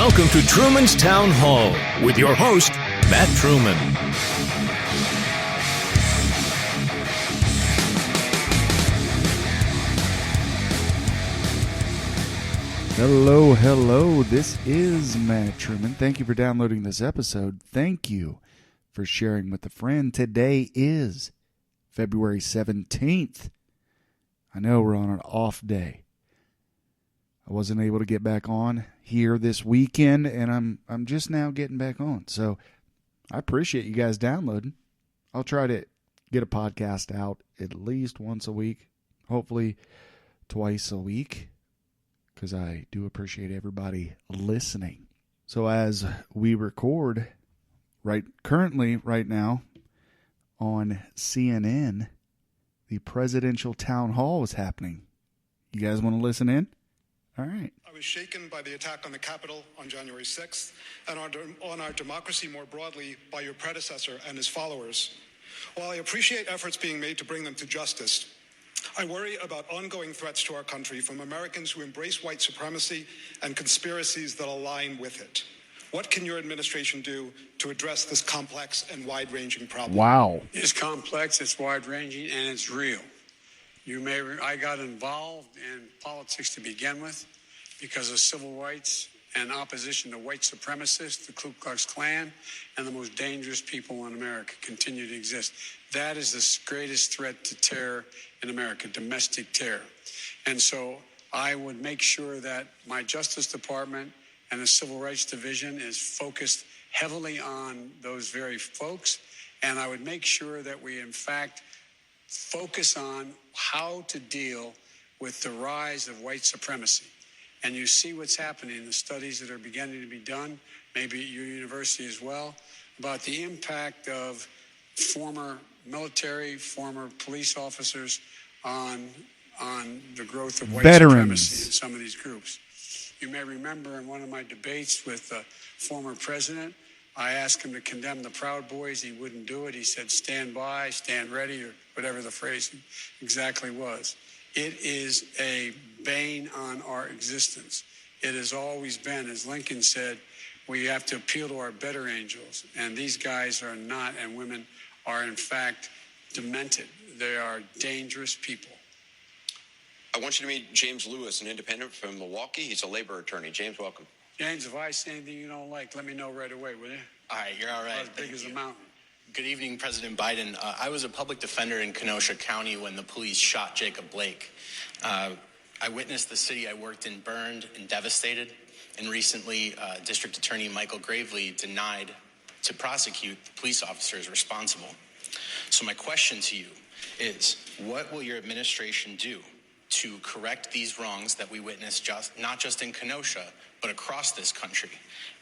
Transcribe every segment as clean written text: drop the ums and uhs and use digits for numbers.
Welcome to Truman's Town Hall with your host, Matt Truman. Hello. This is Matt Truman. Thank you for downloading this episode. Thank you for sharing with a friend. Today is February 17th. I know we're on an off day. I wasn't able to get back on here this weekend, and I'm just now getting back on. So I appreciate you guys downloading. I'll try to get a podcast out at least once a week, hopefully twice a week, because I do appreciate everybody listening. So as we record right now on CNN, the presidential town hall is happening. You guys want to listen in? All right. I was shaken by the attack on the Capitol on January 6th and on our democracy more broadly by your predecessor and his followers. While I appreciate efforts being made to bring them to justice, I worry about ongoing threats to our country from Americans who embrace white supremacy and conspiracies that align with it. What can your administration do to address this complex and wide-ranging problem? Wow. It's complex, it's wide-ranging, and it's real. I got involved in politics to begin with because of civil rights and opposition to white supremacists, the Ku Klux Klan, and the most dangerous people in America continue to exist. That is the greatest threat to terror in America, domestic terror. And so I would make sure that my Justice Department and the Civil Rights Division is focused heavily on those very folks. And I would make sure that we, in fact, focus on how to deal with the rise of white supremacy. And you see what's happening in the studies that are beginning to be done, maybe at your university as well, about the impact of former military, former police officers on the growth of white supremacy in some of these groups. You may remember in one of my debates with the former president, I asked him to condemn the Proud Boys. He wouldn't do it. He said, stand by, stand ready, or whatever the phrase exactly was. It is a bane on our existence. It has always been, as Lincoln said, we have to appeal to our better angels. And these guys are not, and women are, in fact, demented. They are dangerous people. I want you to meet James Lewis, an independent from Milwaukee. He's a labor attorney. James, welcome. James, if I say anything you don't like, let me know right away, will you? All right, you're all right. As big as a mountain. Good evening, President Biden. I was a public defender in Kenosha County when the police shot Jacob Blake. I witnessed the city I worked in burned and devastated, and recently District Attorney Michael Gravely denied to prosecute the police officers responsible. So my question to you is, what will your administration do to correct these wrongs that we witnessed not just in Kenosha, but across this country?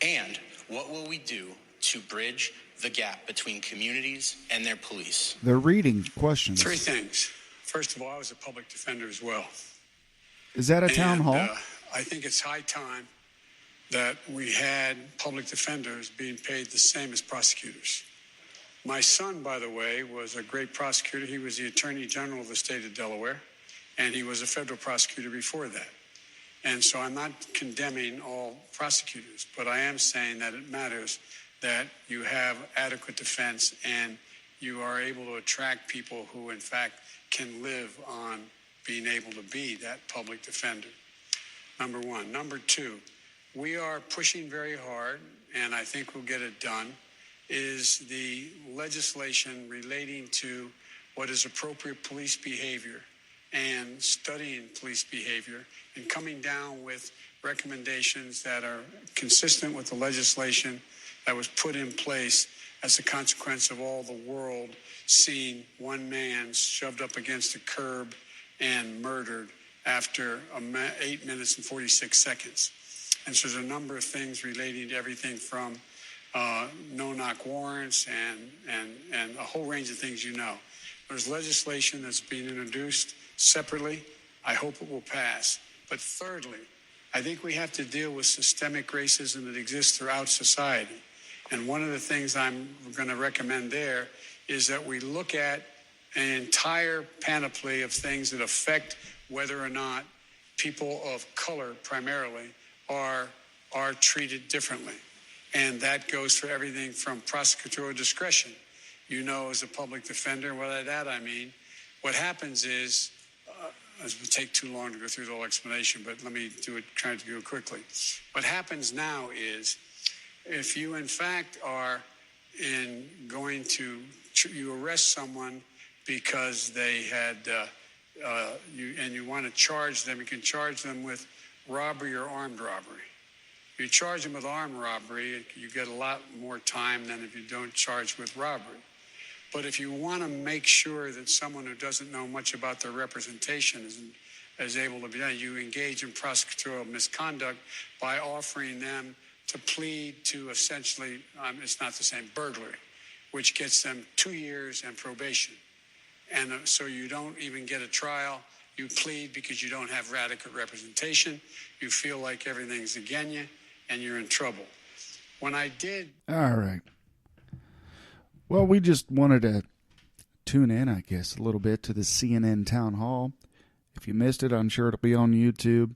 And what will we do to bridge the gap between communities and their police? They're reading questions. Three things. First of all, I was a public defender as well. Is that a town hall? I think it's high time that we had public defenders being paid the same as prosecutors. My son, by the way, was a great prosecutor. He was the Attorney General of the state of Delaware, and he was a federal prosecutor before that. And so I'm not condemning all prosecutors, but I am saying that it matters that you have adequate defense and you are able to attract people who, in fact, can live on being able to be that public defender. Number one. Number two, we are pushing very hard, and I think we'll get it done, is the legislation relating to what is appropriate police behavior and studying police behavior and coming down with recommendations that are consistent with the legislation that was put in place as a consequence of all the world seeing one man shoved up against a curb and murdered after 8 minutes and 46 seconds. And so there's a number of things relating to everything from no-knock warrants and a whole range of things you know. There's legislation that's being introduced separately. I hope it will pass. But thirdly, I think we have to deal with systemic racism that exists throughout society. And one of the things I'm going to recommend there is that we look at an entire panoply of things that affect whether or not people of color primarily are are treated differently. And that goes for everything from prosecutorial discretion. You know, as a public defender, and by that I mean, what happens is, it will take too long to go through the whole explanation, but let me try to do it quickly. What happens now is, if you in fact are you arrest someone because they had, you want to charge them, you can charge them with robbery or armed robbery. If you charge them with armed robbery, you get a lot more time than if you don't charge with robbery. But if you want to make sure that someone who doesn't know much about their representation is able to be done, you engage in prosecutorial misconduct by offering them to plead to essentially, it's not the same, burglary, which gets them 2 years and probation. And so you don't even get a trial. You plead because you don't have adequate representation. You feel like everything's against you, and you're in trouble. When I did... All right. Well, we just wanted to tune in, I guess, a little bit to the CNN town hall. If you missed it, I'm sure it'll be on YouTube.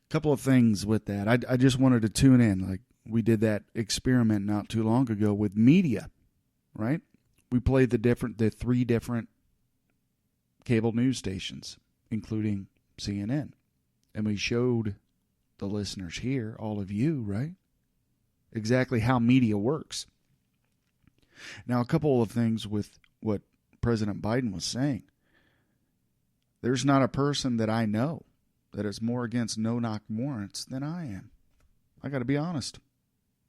Couple of things with that. I just wanted to tune in. Like, we did that experiment not too long ago with media, right? We played the 3 different cable news stations, including CNN. And we showed the listeners here, all of you, right, exactly how media works. Now, a couple of things with what President Biden was saying. There's not a person that I know that is more against no-knock warrants than I am. I got to be honest.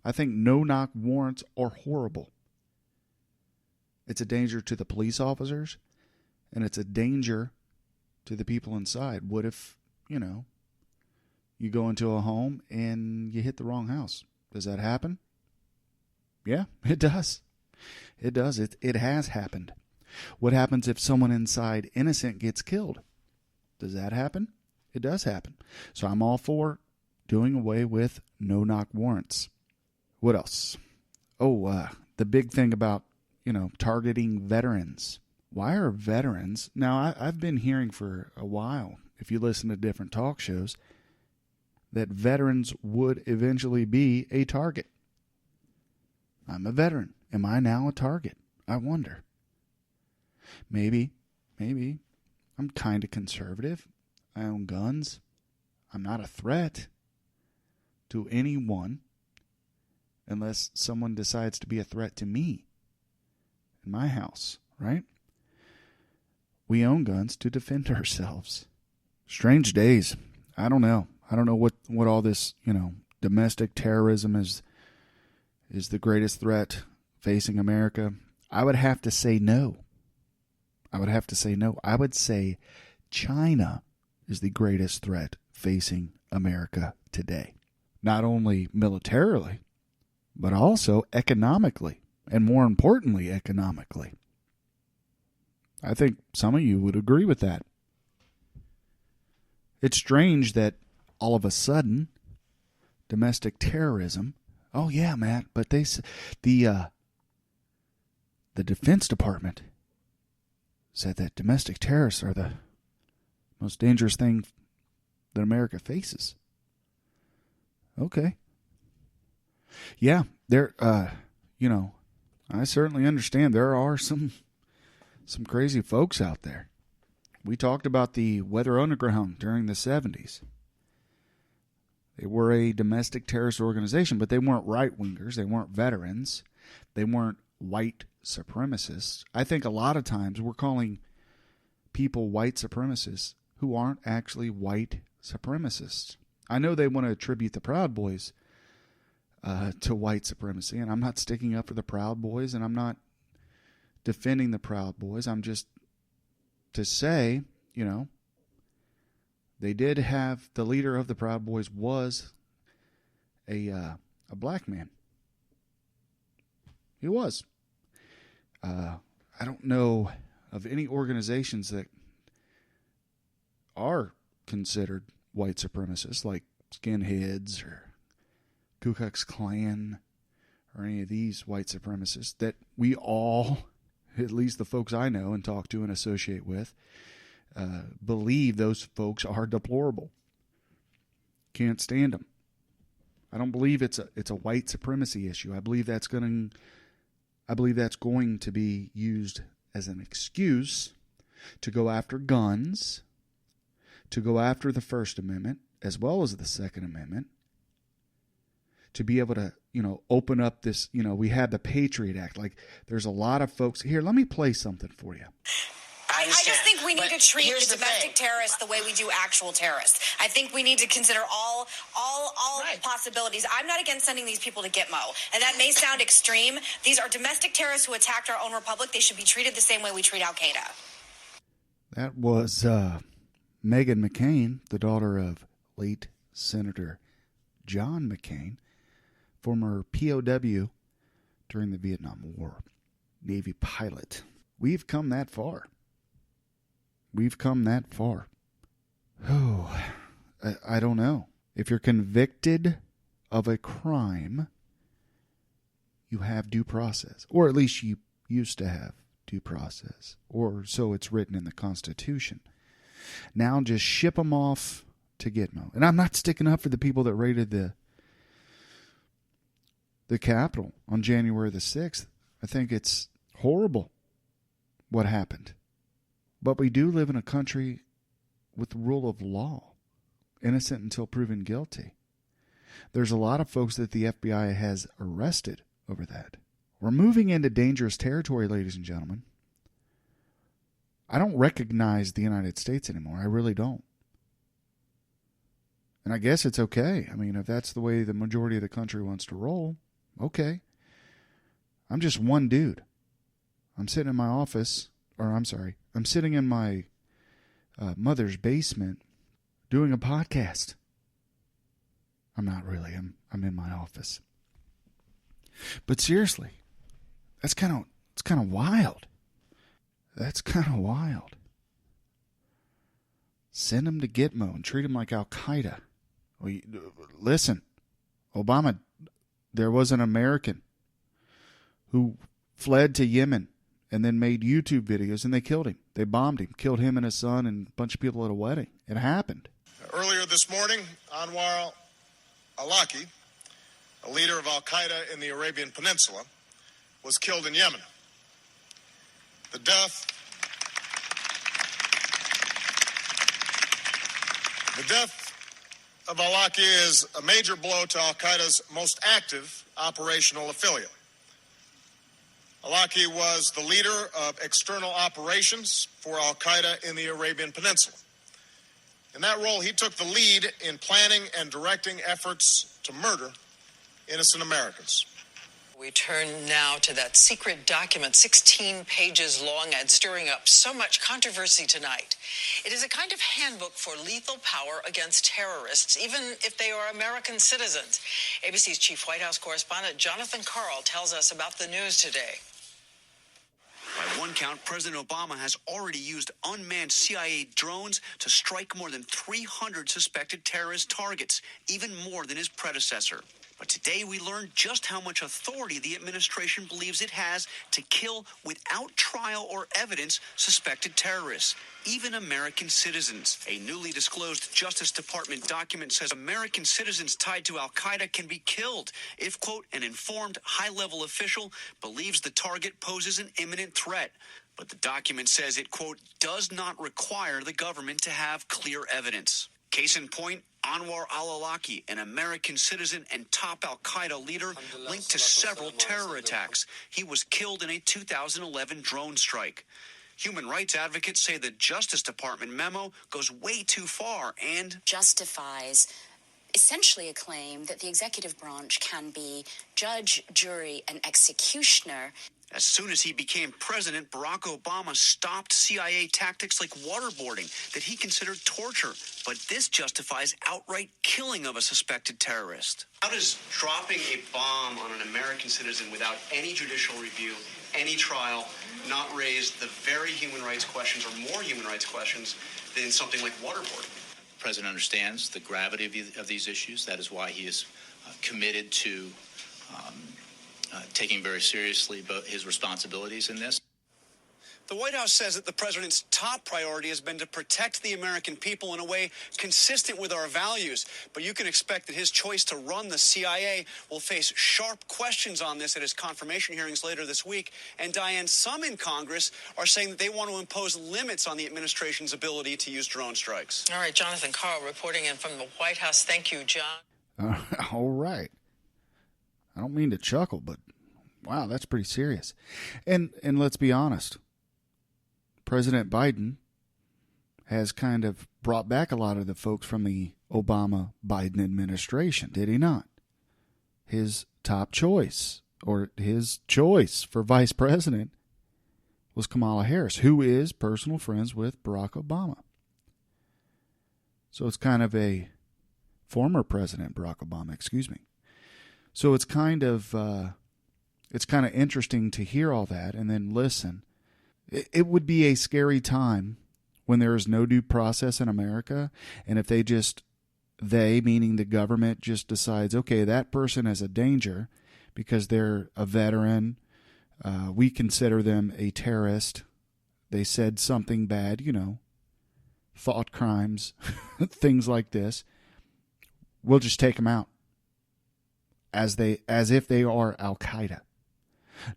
I think no-knock warrants are horrible. It's a danger to the police officers, and it's a danger to the people inside. What if, you go into a home and you hit the wrong house? Does that happen? Yeah, it does. It does. It has happened. What happens if someone inside innocent gets killed? Does that happen? It does happen. So I'm all for doing away with no-knock warrants. What else? Oh, the big thing about, targeting veterans. Why are veterans... Now, I've been hearing for a while, if you listen to different talk shows, that veterans would eventually be a target. I'm a veteran. Am I now a target? I wonder. Maybe. I'm kind of conservative. I own guns. I'm not a threat to anyone unless someone decides to be a threat to me in my house, right? We own guns to defend ourselves. Strange days. I don't know. I don't know what all this, domestic terrorism is the greatest threat facing America. I would have to say no. I would say China is the greatest threat facing America today. Not only militarily, but also economically, and more importantly, economically. I think some of you would agree with that. It's strange that all of a sudden, domestic terrorism. Oh yeah, Matt, but the Defense Department said that domestic terrorists are the most dangerous thing that America faces. Okay. Yeah, I certainly understand there are some crazy folks out there. We talked about the Weather Underground during the 70s. They were a domestic terrorist organization, but they weren't right-wingers. They weren't veterans. They weren't white supremacists. I think a lot of times we're calling people white supremacists who aren't actually white supremacists. I know they want to attribute the Proud Boys to white supremacy, and I'm not sticking up for the Proud Boys, and I'm not defending the Proud Boys. I'm just to say, they did have the leader of the Proud Boys was a black man. He was. I don't know of any organizations that are considered white supremacists, like skinheads or Ku Klux Klan or any of these white supremacists, that we all, at least the folks I know and talk to and associate with, believe those folks are deplorable. Can't stand them. I don't believe it's a white supremacy issue. I believe that's going to be used as an excuse to go after guns, to go after the First Amendment as well as the Second Amendment, to be able to, open up this, we had the Patriot Act. Like, there's a lot of folks here. Let me play something for you. I just think we need to treat the domestic terrorists the way we do actual terrorists. I think we need to consider all possibilities. I'm not against sending these people to Gitmo, and that may sound extreme. These are domestic terrorists who attacked our own republic. They should be treated the same way we treat Al-Qaeda. That was Meghan McCain, the daughter of late Senator John McCain, former POW during the Vietnam War, Navy pilot. We've come that far. Oh, I don't know. If you're convicted of a crime, you have due process. Or at least you used to have due process. Or so it's written in the Constitution. Now just ship them off to Gitmo. And I'm not sticking up for the people that raided the Capitol on January the 6th. I think it's horrible what happened. But we do live in a country with the rule of law, innocent until proven guilty. There's a lot of folks that the FBI has arrested over that. We're moving into dangerous territory, ladies and gentlemen. I don't recognize the United States anymore. I really don't. And I guess it's okay. I mean, if that's the way the majority of the country wants to roll, okay. I'm just one dude. I'm sitting in my office, I'm sitting in my mother's basement doing a podcast. I'm not really. I'm in my office. But seriously, it's kind of wild. That's kind of wild. Send them to Gitmo and treat them like Al-Qaeda. Well, listen, Obama, there was an American who fled to Yemen and then made YouTube videos, and they killed him. They bombed him, killed him and his son and a bunch of people at a wedding. It happened. Earlier this morning, Anwar Awlaki, a leader of Al-Qaeda in the Arabian Peninsula, was killed in Yemen. The death of Awlaki is a major blow to Al-Qaeda's most active operational affiliate. Awlaki was the leader of external operations for Al-Qaeda in the Arabian Peninsula. In that role, he took the lead in planning and directing efforts to murder innocent Americans. We turn now to that secret document, 16 pages long and stirring up so much controversy tonight. It is a kind of handbook for lethal power against terrorists, even if they are American citizens. ABC's chief White House correspondent Jonathan Karl tells us about the news today. By one count, President Obama has already used unmanned CIA drones to strike more than 300 suspected terrorist targets, even more than his predecessor. But today we learned just how much authority the administration believes it has to kill without trial or evidence suspected terrorists, even American citizens. A newly disclosed Justice Department document says American citizens tied to Al-Qaeda can be killed if, quote, an informed high-level official believes the target poses an imminent threat. But the document says it, quote, does not require the government to have clear evidence. Case in point, Anwar al-Awlaki, an American citizen and top al-Qaeda leader linked to several terror attacks. He was killed in a 2011 drone strike. Human rights advocates say the Justice Department memo goes way too far and justifies essentially a claim that the executive branch can be judge, jury, and executioner. As soon as he became president, Barack Obama stopped CIA tactics like waterboarding that he considered torture. But this justifies outright killing of a suspected terrorist. How does dropping a bomb on an American citizen without any judicial review, any trial, not raise the very human rights questions or more human rights questions than something like waterboarding? The president understands the gravity of these issues. That is why he is committed to taking very seriously his responsibilities in this. The White House says that the president's top priority has been to protect the American people in a way consistent with our values. But you can expect that his choice to run the CIA will face sharp questions on this at his confirmation hearings later this week. And Diane, some in Congress are saying that they want to impose limits on the administration's ability to use drone strikes. All right, Jonathan Carl reporting in from the White House. Thank you, John. All right. I don't mean to chuckle, but wow, that's pretty serious. And let's be honest. President Biden has kind of brought back a lot of the folks from the Obama-Biden administration, did he not? His top choice, or his choice for vice president, was Kamala Harris, who is personal friends with Barack Obama. So it's kind of a former president, Barack Obama, excuse me. So it's kind of interesting to hear all that and then listen. It would be a scary time when there is no due process in America, and if they, meaning the government, just decides, okay, that person is a danger because they're a veteran, we consider them a terrorist, they said something bad, thought crimes, things like this, we'll just take them out as if they are Al-Qaeda.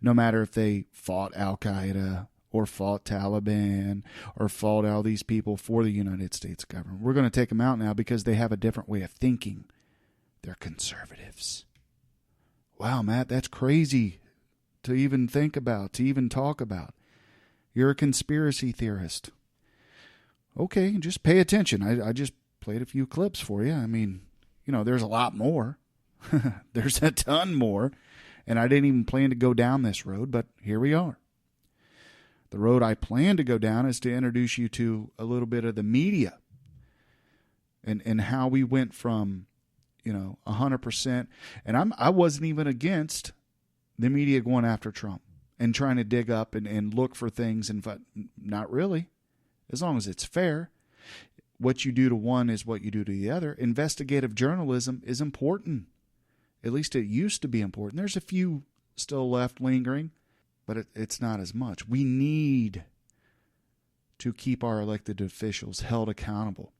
No matter if they fought Al-Qaeda or fought Taliban or fought all these people for the United States government. We're going to take them out now because they have a different way of thinking. They're conservatives. Wow, Matt, that's crazy to even think about, to even talk about. You're a conspiracy theorist. Okay, just pay attention. I just played a few clips for you. I mean, there's a lot more. There's a ton more. And I didn't even plan to go down this road, but here we are. The road I plan to go down is to introduce you to a little bit of the media and how we went from, 100%. And I wasn't even against the media going after Trump and trying to dig up and look for things. And not really, as long as it's fair. What you do to one is what you do to the other. Investigative journalism is important. At least it used to be important. There's a few still left lingering, but it's not as much. We need to keep our elected officials held accountable.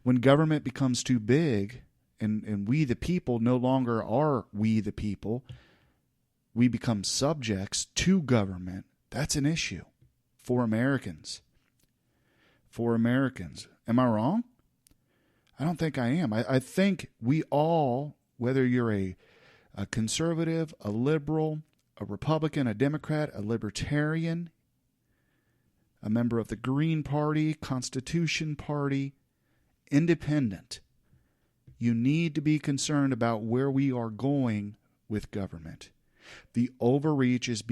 When government becomes too big and we the people no longer are we the people, we become subjects to government, that's an issue for Americans. For Americans. Am I wrong? I don't think I am. I think we all, whether you're a conservative, a liberal, a Republican, a Democrat, a Libertarian, a member of the Green Party, Constitution Party, Independent, you need to be concerned about where we are going with government. The overreach is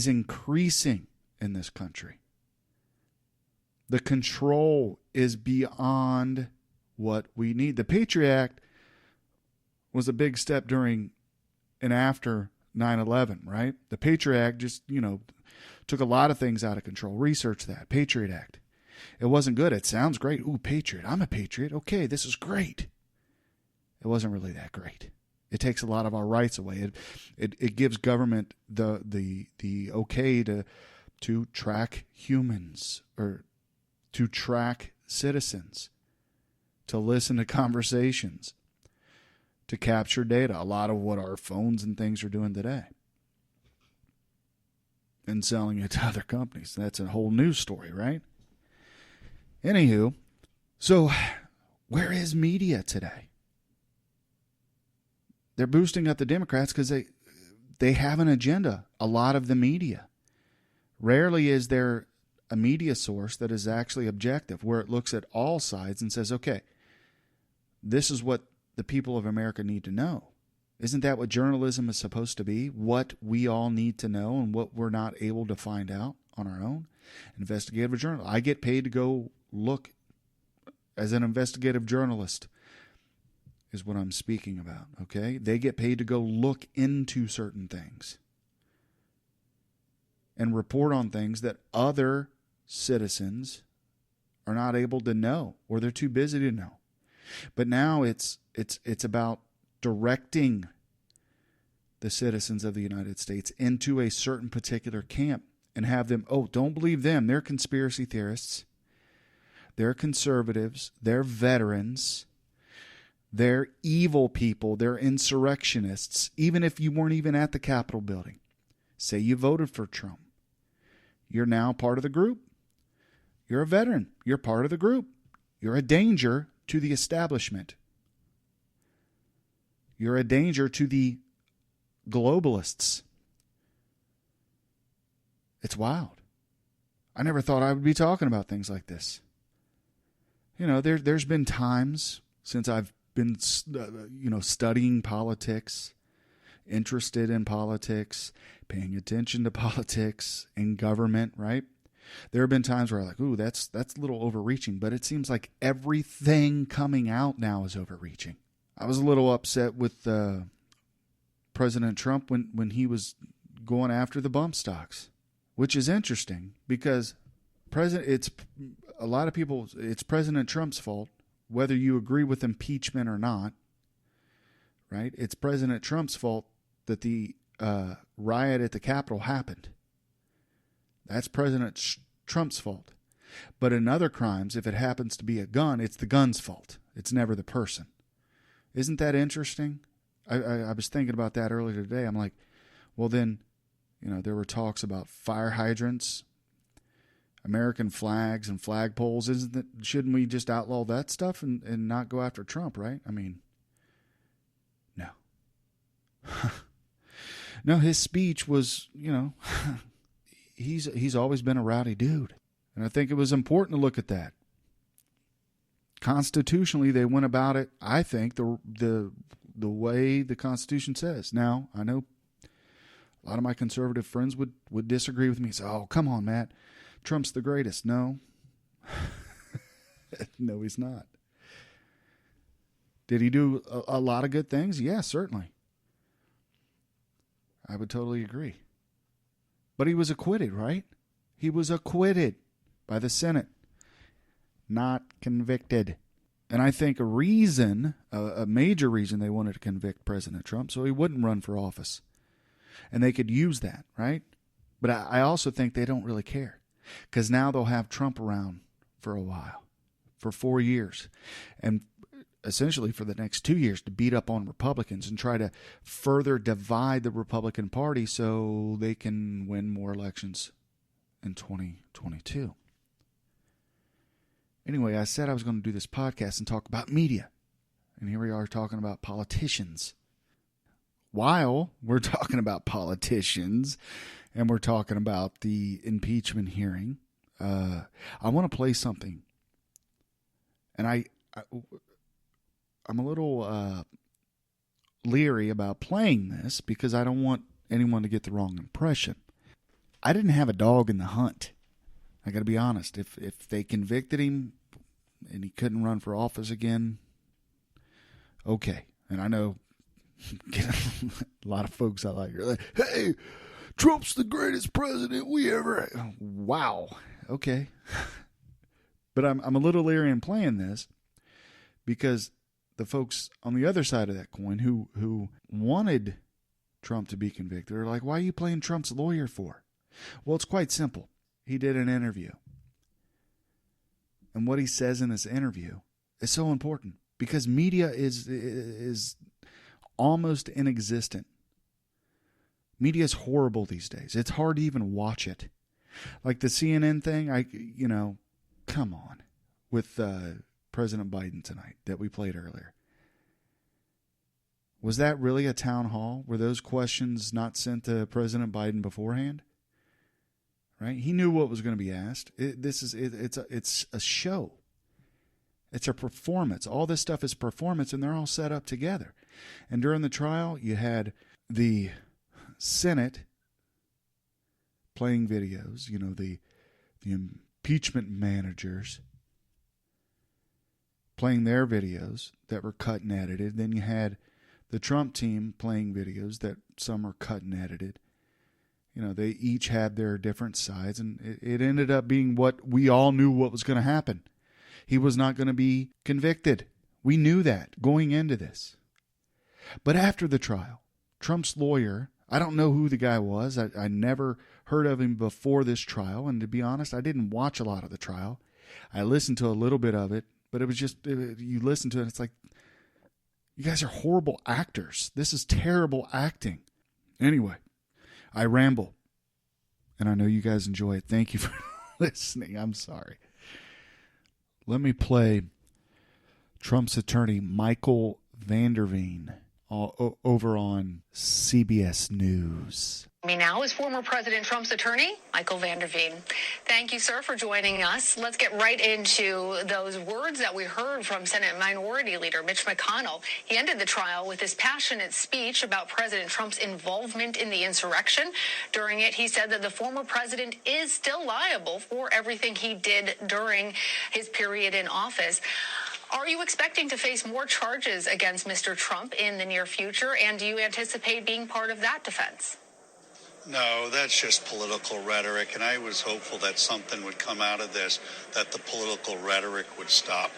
increasing in this country. The control is beyond what we need. The Patriot Act was a big step during and after 9/11, right? The Patriot Act just, took a lot of things out of control. Research that. Patriot Act. It wasn't good. It sounds great. Ooh, Patriot. I'm a patriot. Okay, this is great. It wasn't really that great. It takes a lot of our rights away. It gives government the okay to track humans or to track citizens, to listen to conversations, to capture data, a lot of what our phones and things are doing today, and selling it to other companies. That's a whole news story, right? Anywho, so where is media today? They're boosting up the Democrats because they have an agenda, a lot of the media. Rarely is there a media source that is actually objective, where it looks at all sides and says, okay, this is what the people of America need to know. Isn't that what journalism is supposed to be? What we all need to know and what we're not able to find out on our own? Investigative journal. I get paid to go look as an investigative journalist is what I'm speaking about, okay? They get paid to go look into certain things and report on things that other citizens are not able to know, or they're too busy to know. But now it's about directing the citizens of the United States into a certain particular camp and have them, oh, don't believe them. They're conspiracy theorists. They're conservatives. They're veterans. They're evil people. They're insurrectionists, even if you weren't even at the Capitol building. Say you voted for Trump. You're now part of the group. You're a veteran. You're part of the group. You're a danger to the establishment. You're a danger to the globalists. It's wild. I never thought I would be talking about things like this. You know, there's been times since I've been, studying politics, interested in politics, paying attention to politics and government, right? There have been times where I'm like, ooh, that's a little overreaching, but it seems like everything coming out now is overreaching. I was a little upset with President Trump when he was going after the bump stocks, which is interesting because it's a lot of people, it's President Trump's fault, whether you agree with impeachment or not, right? It's President Trump's fault that the riot at the Capitol happened. That's President Trump's fault. But in other crimes, if it happens to be a gun, it's the gun's fault. It's never the person. Isn't that interesting? I was thinking about that earlier today. I'm like, well then, there were talks about fire hydrants, American flags and flagpoles. Shouldn't we just outlaw that stuff and not go after Trump, right? I mean, no. No, his speech was, he's always been a rowdy dude. And I think it was important to look at that. Constitutionally, they went about it, I think, the way the Constitution says. Now, I know a lot of my conservative friends would disagree with me and say, oh, come on, Matt. Trump's the greatest. No. No, he's not. Did he do a lot of good things? Yeah, certainly. I would totally agree. But he was acquitted, right? He was acquitted by the Senate. Not convicted. And I think a major reason they wanted to convict President Trump so he wouldn't run for office. And they could use that, right? But I also think they don't really care. Because now they'll have Trump around for a while, for 4 years. And essentially for the next 2 years to beat up on Republicans and try to further divide the Republican Party so they can win more elections in 2022. Anyway, I said I was going to do this podcast and talk about media. And here we are talking about politicians. While we're talking about politicians and we're talking about the impeachment hearing, I want to play something. And I'm a little leery about playing this because I don't want anyone to get the wrong impression. I didn't have a dog in the hunt. I got to be honest. If they convicted him and he couldn't run for office again, okay. And I know a lot of folks out there are like, hey, Trump's the greatest president we ever had. Wow. Okay. But I'm a little leery in playing this because the folks on the other side of that coin who wanted Trump to be convicted are like, why are you playing Trump's lawyer for? Well, it's quite simple. He did an interview. And what he says in this interview is so important because media is almost inexistent. Media is horrible these days. It's hard to even watch it. Like the CNN thing, come on, with President Biden tonight that we played earlier. Was that really a town hall? Were those questions not sent to President Biden beforehand? Right? He knew what was going to be asked. It's a show. It's a performance. All this stuff is performance, and they're all set up together. And during the trial, you had the Senate playing videos, the impeachment managers playing their videos that were cut and edited. Then you had the Trump team playing videos that some are cut and edited. They each had their different sides, and it ended up being what we all knew what was going to happen. He was not going to be convicted. We knew that going into this. But after the trial, Trump's lawyer, I don't know who the guy was. I never heard of him before this trial, and to be honest, I didn't watch a lot of the trial. I listened to a little bit of it, but it was just, you listen to it, it's like, you guys are horrible actors. This is terrible acting. Anyway, I ramble, and I know you guys enjoy it. Thank you for listening. I'm sorry. Let me play Trump's attorney, Michael Vanderveen, over on CBS News. Me now is former President Trump's attorney, Michael Vanderveen. Thank you, sir, for joining us. Let's get right into those words that we heard from Senate Minority Leader Mitch McConnell. He ended the trial with this passionate speech about President Trump's involvement in the insurrection. During it, he said that the former president is still liable for everything he did during his period in office. Are you expecting to face more charges against Mr. Trump in the near future, and do you anticipate being part of that defense? No, that's just political rhetoric, and I was hopeful that something would come out of this, that the political rhetoric would stop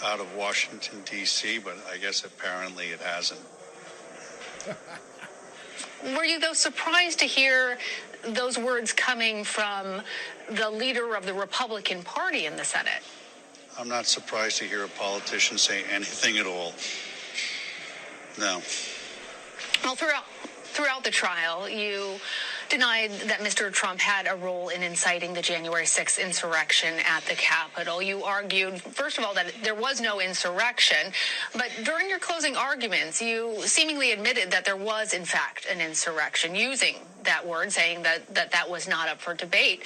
out of Washington, D.C., but I guess apparently it hasn't. Were you, though, surprised to hear those words coming from the leader of the Republican Party in the Senate? I'm not surprised to hear a politician say anything at all. No. Well, throughout the trial, you denied that Mr. Trump had a role in inciting the January 6th insurrection at the Capitol. You argued, first of all, that there was no insurrection, but during your closing arguments, you seemingly admitted that there was, in fact, an insurrection, using that word, saying that was not up for debate.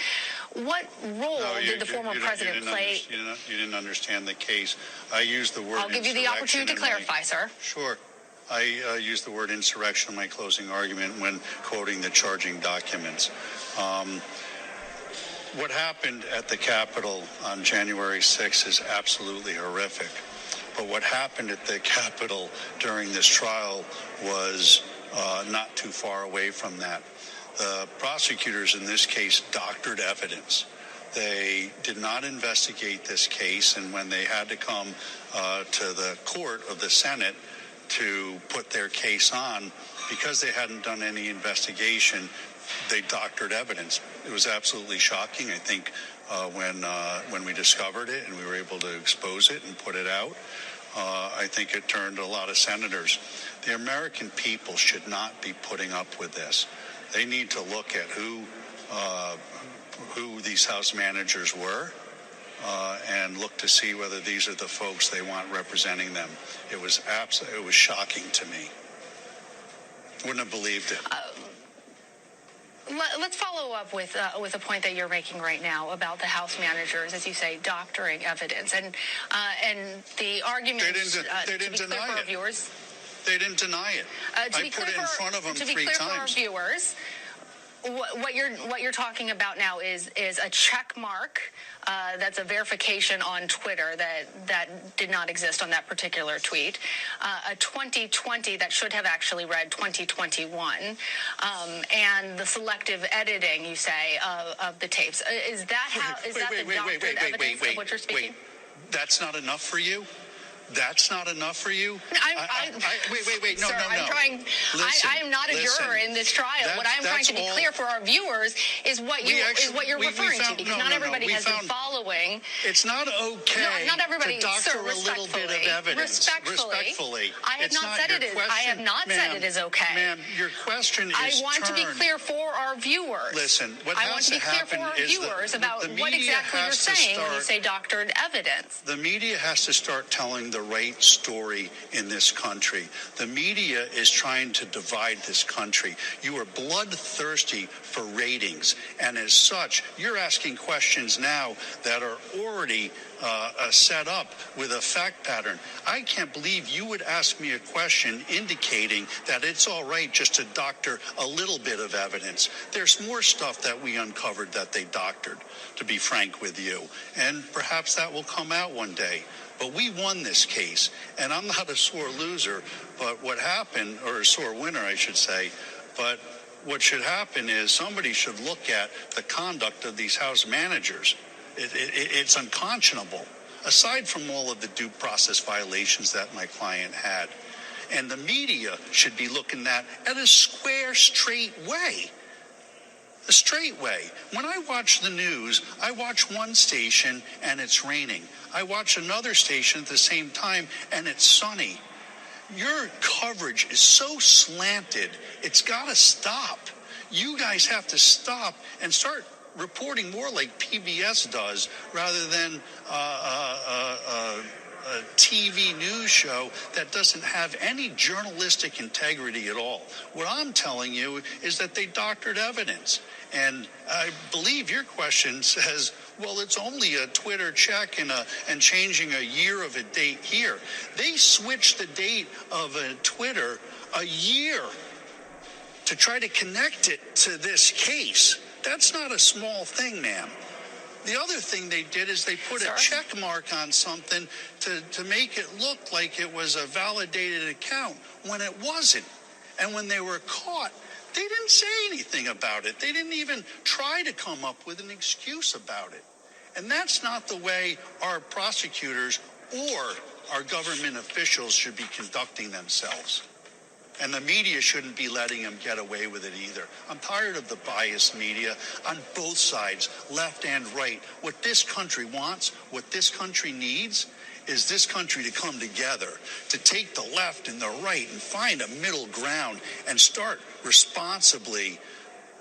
What role did the former president play? You didn't understand the case. I used the word I'll give you the opportunity to clarify, sir. Sure. I used the word insurrection in my closing argument when quoting the charging documents. What happened at the Capitol on January 6th is absolutely horrific. But what happened at the Capitol during this trial was not too far away from that. The prosecutors in this case doctored evidence. They did not investigate this case, and when they had to come to the court of the Senate to put their case on, because they hadn't done any investigation, they doctored evidence. It was absolutely shocking. I think when we discovered it and we were able to expose it and put it out, I think it turned a lot of senators. The American people should not be putting up with this. They need to look at who these House managers were and look to see whether these are the folks they want representing them. It was shocking to me. Wouldn't have believed it. Let's follow up with a point that you're making right now about the House managers, as you say, doctoring evidence, and the argument. They didn't deny it. Viewers, they didn't deny it. I put it in front of them 3 times. To be clear for our viewers, what you're talking about now is a check mark. That's a verification on Twitter that did not exist on that particular tweet. A 2020 that should have actually read 2021, and the selective editing, you say, of the tapes. Is that the doctored evidence of what you're speaking? That's not enough for you? That's not enough for you? Wait. No, sir, no. I'm trying. I am not a juror in this trial. What I am trying to be clear for our viewers is what you're referring to, because not everybody has been following. It's not okay. Not everybody, to doctor sir, a little bit of evidence. Respectfully, I have not said it is. I have not said it is okay. Ma'am, your question is. I want to be clear for our viewers. Listen, what has to happen is I want to be clear for our viewers about what exactly you're saying when you say doctored evidence. The media has to start telling the right story in this country. The media is trying to divide this country. You are bloodthirsty for ratings, and as such, you're asking questions now that are already set up with a fact pattern. I can't believe you would ask me a question indicating that it's all right just to doctor a little bit of evidence. There's more stuff that we uncovered that they doctored, to be frank with you, and perhaps that will come out one day. But we won this case, and I'm not a sore loser, but what happened, or a sore winner, I should say, but what should happen is somebody should look at the conduct of these House managers. It's unconscionable, aside from all of the due process violations that my client had. And the media should be looking at a square, straight way. A straight way. When I watch the news, I watch one station and it's raining. I watch another station at the same time and it's sunny. Your coverage is so slanted, it's got to stop. You guys have to stop and start reporting more like PBS does rather than a TV news show that doesn't have any journalistic integrity at all. What I'm telling you is that they doctored evidence. And I believe your question says, well, it's only a Twitter check and changing a year of a date here. They switched the date of a Twitter a year to try to connect it to this case. That's not a small thing, ma'am. The other thing they did is they put a check mark on something to make it look like it was a validated account when it wasn't. And when they were caught, they didn't say anything about it. They didn't even try to come up with an excuse about it. And that's not the way our prosecutors or our government officials should be conducting themselves. And the media shouldn't be letting them get away with it either. I'm tired of the biased media on both sides, left and right. What this country wants, what this country needs, is this country to come together, to take the left and the right and find a middle ground and start responsibly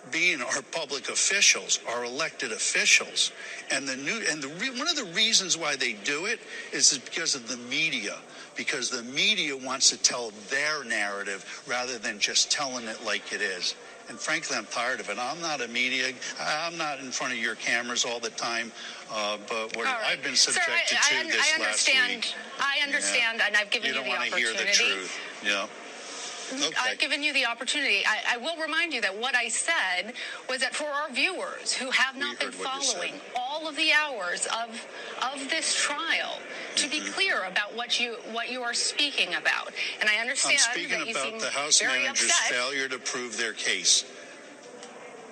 being our public officials, our elected officials. And one of the reasons why they do it is because of the media. Because the media wants to tell their narrative rather than just telling it like it is. And frankly, I'm tired of it. I'm not a media. I'm not in front of your cameras all the time. But what I've been subjected to this last week. I understand, and I've given you the opportunity. You don't want to hear the truth. Yeah. Okay. I've given you the opportunity. I will remind you that what I said was that for our viewers who have not been following all of the hours of this trial, to be clear about what you are speaking about. And I understand that you seem the House very manager's upset. failure to prove their case.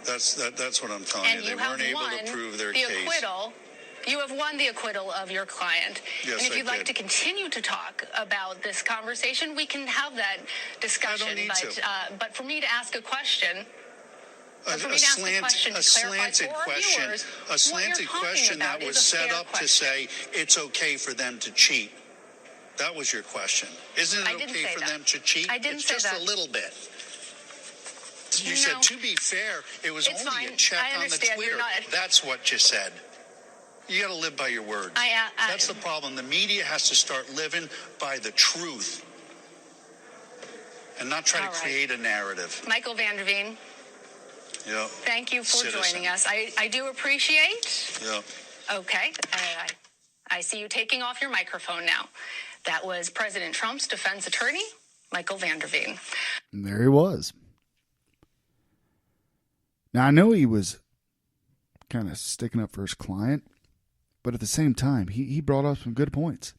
That's what I'm telling you. They weren't able to prove their case. Acquittal. You have won the acquittal of your client. Yes, and if you'd I like to continue to talk about this conversation, we can have that discussion. I don't need to. But for me to ask a question, a slanted question that was set up to say it's okay for them to cheat. That was your question. Isn't it okay for them to cheat? I didn't say that. It's just a little bit. You said, to be fair, it was only a check on the Twitter. That's what you said. You got to live by your words. That's the problem. The media has to start living by the truth and not try to create a narrative. Michael Vanderveen. Yeah. Thank you for joining us. I do appreciate. Yeah. Okay. I see you taking off your microphone now. That was President Trump's defense attorney, Michael Vanderveen. And there he was. Now, I know he was kind of sticking up for his client, but at the same time, he brought up some good points.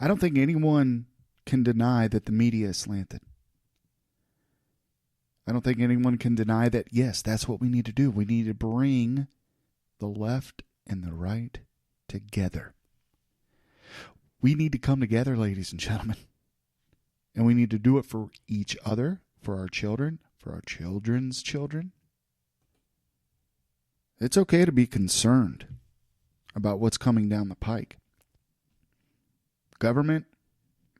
I don't think anyone can deny that the media is slanted. I don't think anyone can deny that, yes, that's what we need to do. We need to bring the left and the right together. We need to come together, ladies and gentlemen. And we need to do it for each other, for our children, for our children's children. It's okay to be concerned about what's coming down the pike. Government,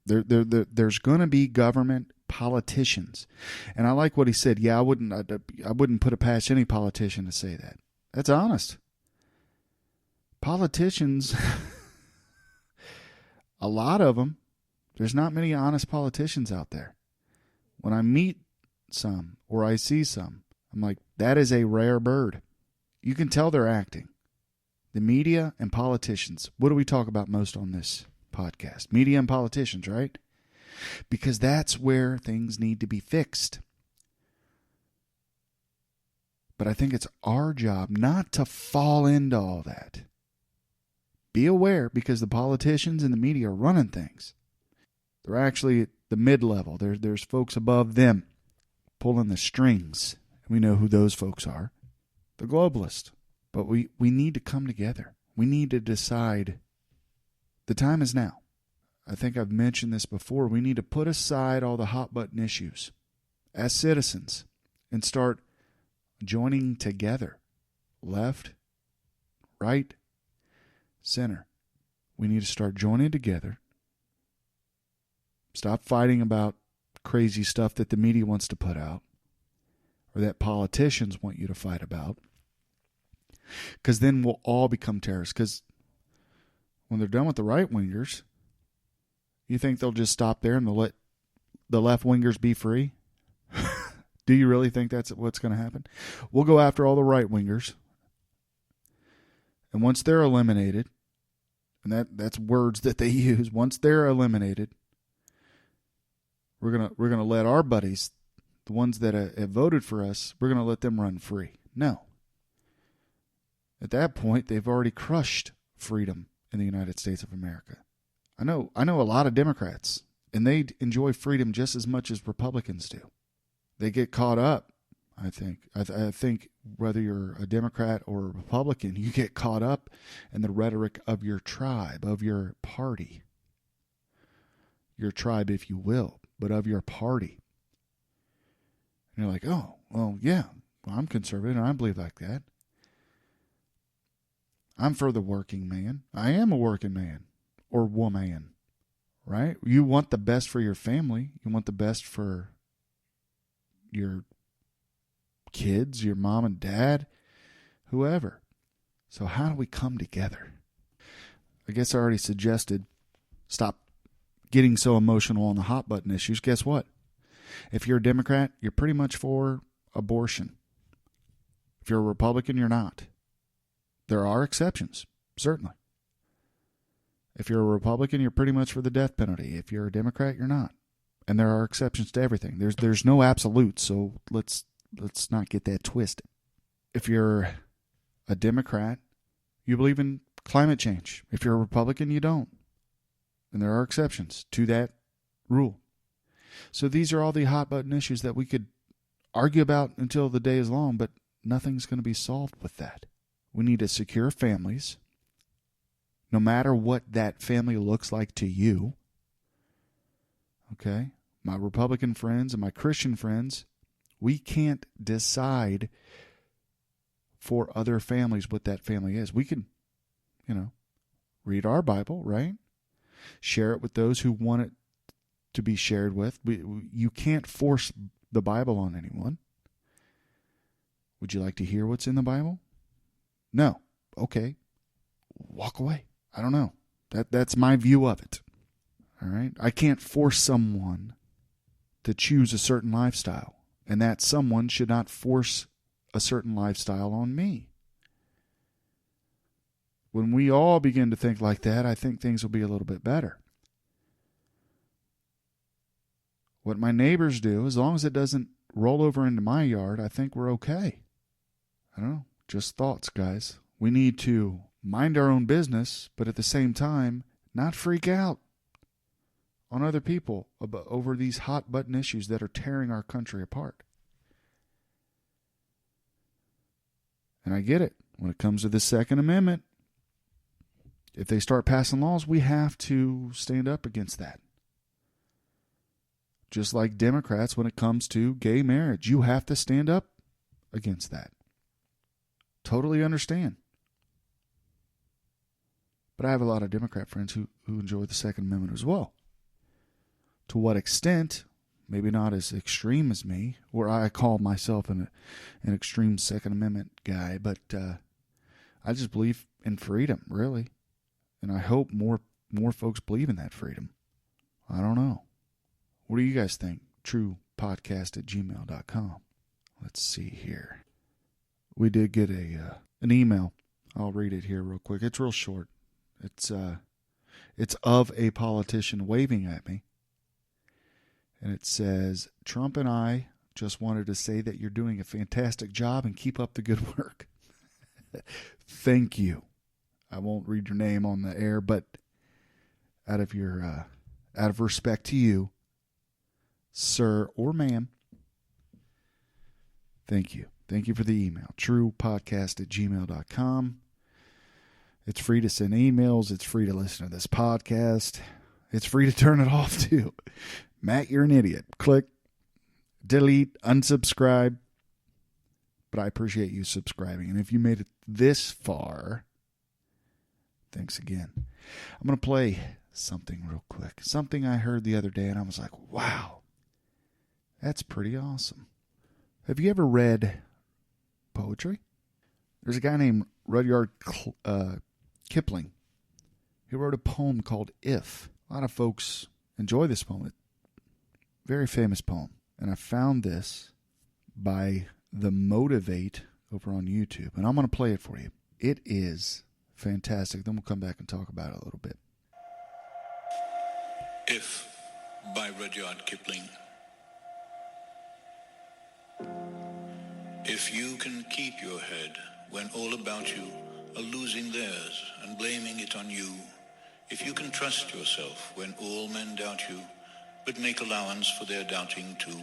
there's going to be government politicians. And I like what he said. Yeah, I wouldn't put it past any politician to say that. That's honest. Politicians, a lot of them, there's not many honest politicians out there. When I meet some or I see some, I'm like, that is a rare bird. You can tell they're acting. The media and politicians. What do we talk about most on this podcast? Media and politicians, right? Because that's where things need to be fixed. But I think it's our job not to fall into all that. Be aware, because the politicians and the media are running things. They're actually at the mid-level. There's folks above them pulling the strings. We know who those folks are. The globalists. But we need to come together. We need to decide the time is now. I think I've mentioned this before, we need to put aside all the hot button issues as citizens and start joining together. Left, right, center. We need to start joining together. Stop fighting about crazy stuff that the media wants to put out or that politicians want you to fight about. Because then we'll all become terrorists. Because when they're done with the right-wingers, you think they'll just stop there and they'll let the left-wingers be free? Do you really think that's what's going to happen? We'll go after all the right-wingers. And once they're eliminated, and that's words that they use, once they're eliminated, we're gonna let our buddies, the ones that have voted for us, we're gonna let them run free. No. At that point, they've already crushed freedom in the United States of America. I know a lot of Democrats, and they enjoy freedom just as much as Republicans do. They get caught up, I think. I think whether you're a Democrat or a Republican, you get caught up in the rhetoric of your tribe, of your party. Your tribe, if you will, but of your party. And you're like, oh, well, yeah, well, I'm conservative and I believe like that. I'm for the working man. I am a working man or woman, right? You want the best for your family. You want the best for your kids, your mom and dad, whoever. So how do we come together? I guess I already suggested stop getting so emotional on the hot button issues. Guess what? If you're a Democrat, you're pretty much for abortion. If you're a Republican, you're not. There are exceptions, certainly. If you're a Republican, you're pretty much for the death penalty. If you're a Democrat, you're not. And there are exceptions to everything. There's no absolutes, so let's not get that twisted. If you're a Democrat, you believe in climate change. If you're a Republican, you don't. And there are exceptions to that rule. So these are all the hot button issues that we could argue about until the day is long, but nothing's going to be solved with that. We need to secure families, no matter what that family looks like to you. Okay? My Republican friends and my Christian friends, we can't decide for other families what that family is. We can, read our Bible, right? Share it with those who want it to be shared with. You can't force the Bible on anyone. Would you like to hear what's in the Bible? No. Okay. Walk away. I don't know. That's my view of it. All right? I can't force someone to choose a certain lifestyle, and that someone should not force a certain lifestyle on me. When we all begin to think like that, I think things will be a little bit better. What my neighbors do, as long as it doesn't roll over into my yard, I think we're okay. I don't know. Just thoughts, guys. We need to mind our own business, but at the same time, not freak out on other people over these hot button issues that are tearing our country apart. And I get it. When it comes to the Second Amendment, if they start passing laws, we have to stand up against that. Just like Democrats, when it comes to gay marriage, you have to stand up against that. Totally understand. But I have a lot of Democrat friends who enjoy the Second Amendment as well. To what extent, maybe not as extreme as me, or I call myself an extreme Second Amendment guy, but I just believe in freedom, really. And I hope more folks believe in that freedom. I don't know. What do you guys think? truepodcast@gmail.com. Let's see here. We did get an email. I'll read it here real quick. It's real short. It's of a politician waving at me. And it says, Trump and I just wanted to say that you're doing a fantastic job and keep up the good work. Thank you. I won't read your name on the air, but out of respect to you, sir or ma'am, thank you. Thank you for the email. truepodcast@gmail.com. It's free to send emails. It's free to listen to this podcast. It's free to turn it off too. Matt, you're an idiot. Click, delete, unsubscribe. But I appreciate you subscribing. And if you made it this far, thanks again. I'm going to play something real quick. Something I heard the other day and I was like, wow, that's pretty awesome. Have you ever read poetry? There's a guy named Rudyard Kipling. He wrote a poem called If. A lot of folks enjoy this poem. Very famous poem. And I found this by The Motivate over on YouTube. And I'm going to play it for you. It is fantastic. Then we'll come back and talk about it a little bit. If by Rudyard Kipling. If you can keep your head when all about you are losing theirs and blaming it on you, if you can trust yourself when all men doubt you, but make allowance for their doubting too,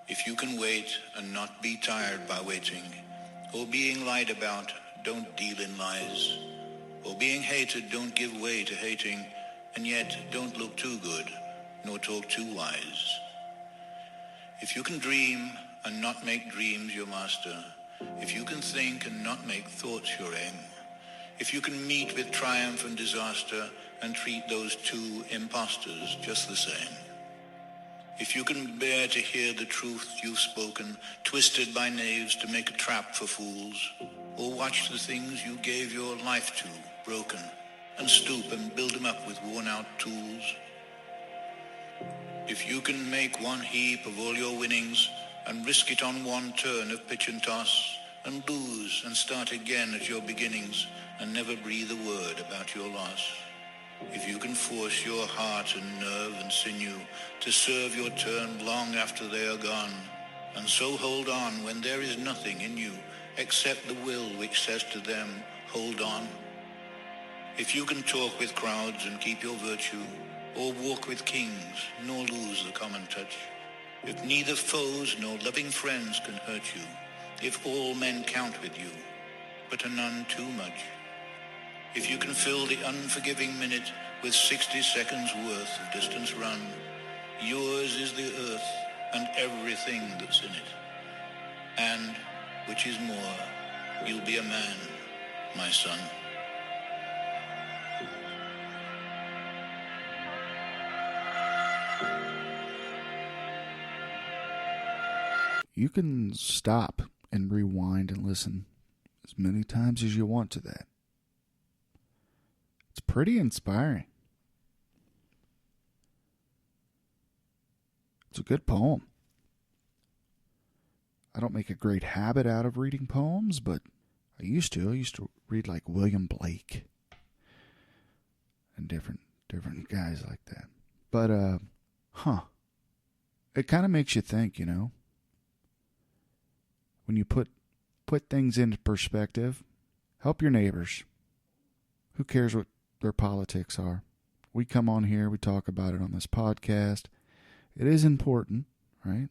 if you can wait and not be tired by waiting, or being lied about, don't deal in lies, or being hated, don't give way to hating, and yet don't look too good, nor talk too wise. If you can dream and not make dreams your master, if you can think and not make thoughts your aim, if you can meet with triumph and disaster and treat those two impostors just the same, if you can bear to hear the truth you've spoken, twisted by knaves to make a trap for fools, or watch the things you gave your life to broken, and stoop and build them up with worn-out tools, if you can make one heap of all your winnings and risk it on one turn of pitch and toss, and lose and start again at your beginnings, and never breathe a word about your loss, if you can force your heart and nerve and sinew to serve your turn long after they are gone, and so hold on when there is nothing in you except the will which says to them, hold on. If you can talk with crowds and keep your virtue, or walk with kings nor lose the common touch, if neither foes nor loving friends can hurt you, if all men count with you, but are none too much, if you can fill the unforgiving minute with 60 seconds worth of distance run, yours is the earth and everything that's in it. And, which is more, you'll be a man, my son. You can stop and rewind and listen as many times as you want to that. It's pretty inspiring. It's a good poem. I don't make a great habit out of reading poems, but I used to. I used to read like William Blake and different guys like that. But, it kind of makes you think, you know. When you put things into perspective, help your neighbors. Who cares what their politics are? We come on here, we talk about it on this podcast. It is important, right?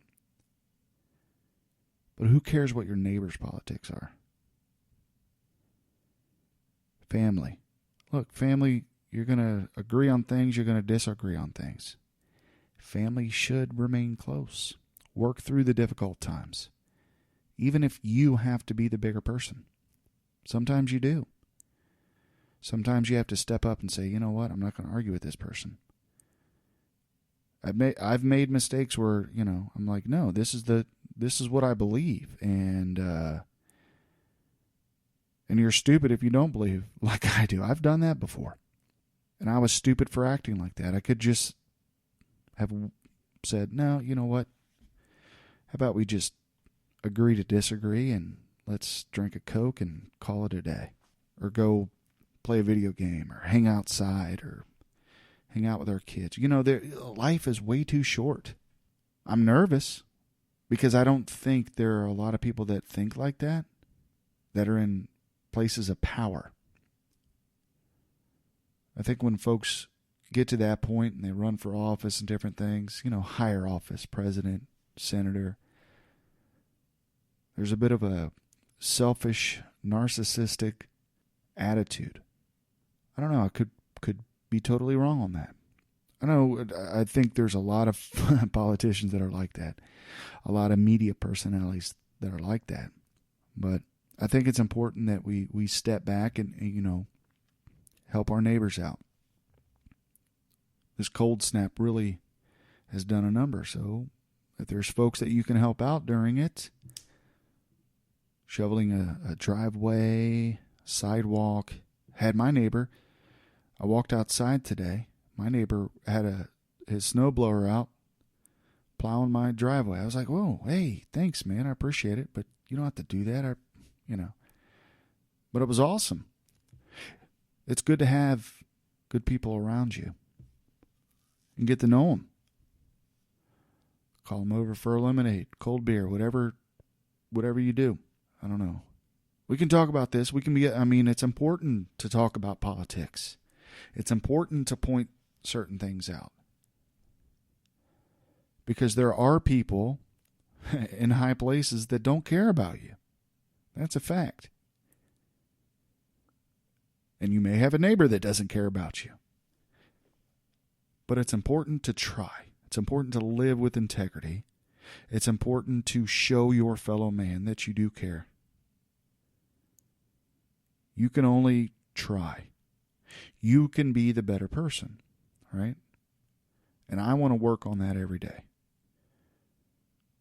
But who cares what your neighbor's politics are? Family. Look, family, you're going to agree on things, you're going to disagree on things. Family should remain close. Work through the difficult times. Even if you have to be the bigger person. Sometimes you do. Sometimes you have to step up and say, you know what, I'm not going to argue with this person. I've made mistakes where, you know, I'm like, no, this is what I believe, and you're stupid if you don't believe like I do. I've done that before, and I was stupid for acting like that. I could just have said, no, you know what? How about we just agree to disagree and let's drink a Coke and call it a day, or go play a video game, or hang outside, or hang out with our kids. You know, life is way too short. I'm nervous because I don't think there are a lot of people that think like that are in places of power. I think when folks get to that point and they run for office and different things, you know, higher office, president, senator, there's a bit of a selfish, narcissistic attitude. I don't know. I could be totally wrong on that. I think there's a lot of politicians that are like that, a lot of media personalities that are like that. But I think it's important that we step back and, help our neighbors out. This cold snap really has done a number. So if there's folks that you can help out during it, shoveling a driveway, sidewalk. Had my neighbor, I walked outside today. My neighbor had his snowblower out, plowing my driveway. I was like, whoa, hey, thanks, man. I appreciate it, but you don't have to do that. But it was awesome. It's good to have good people around you and get to know them. Call them over for a lemonade, cold beer, whatever you do. I don't know. We can talk about this. It's important to talk about politics. It's important to point certain things out. Because there are people in high places that don't care about you. That's a fact. And you may have a neighbor that doesn't care about you. But it's important to try. It's important to live with integrity. It's important to show your fellow man that you do care. You can only try. You can be the better person, right? And I want to work on that every day.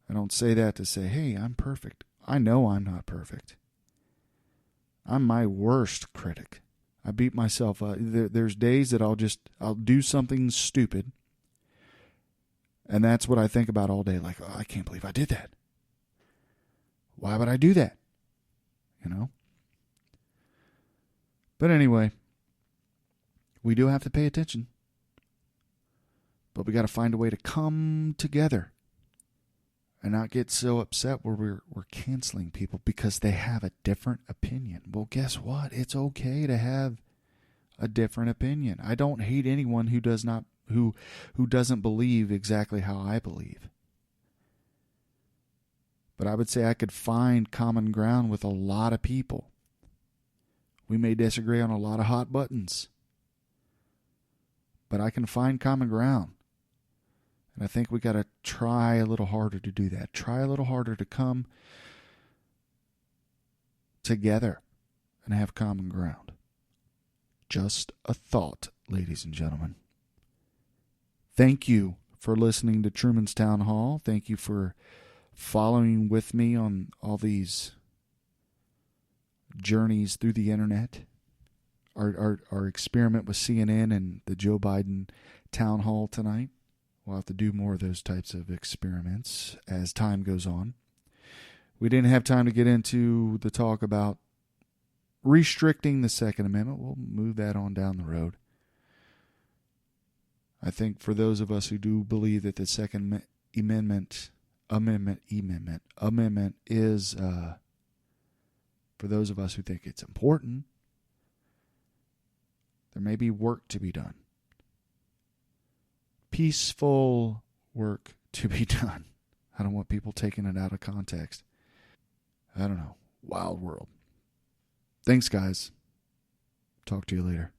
I don't say that to say, hey, I'm perfect. I know I'm not perfect. I'm my worst critic. I beat myself up. There's days that I'll do something stupid. And that's what I think about all day. Like, oh, I can't believe I did that. Why would I do that? But anyway, we do have to pay attention. But we got to find a way to come together and not get so upset where we're canceling people because they have a different opinion. Well, guess what? It's okay to have a different opinion. I don't hate anyone who doesn't believe exactly how I believe. But I would say I could find common ground with a lot of people. We may disagree on a lot of hot buttons, but I can find common ground. And I think we got to try a little harder to do that. Try a little harder to come together and have common ground. Just a thought, ladies and gentlemen. Thank you for listening to Truman's Town Hall. Thank you for following with me on all these journeys through the internet. Our experiment with CNN and the Joe Biden Town Hall tonight. We'll have to do more of those types of experiments as time goes on. We didn't have time to get into the talk about restricting the Second Amendment. We'll move that on down the road. I think for those of us who do believe that the Second Amendment is, for those of us who think it's important, there may be work to be done. Peaceful work to be done. I don't want people taking it out of context. I don't know. Wild world. Thanks, guys. Talk to you later.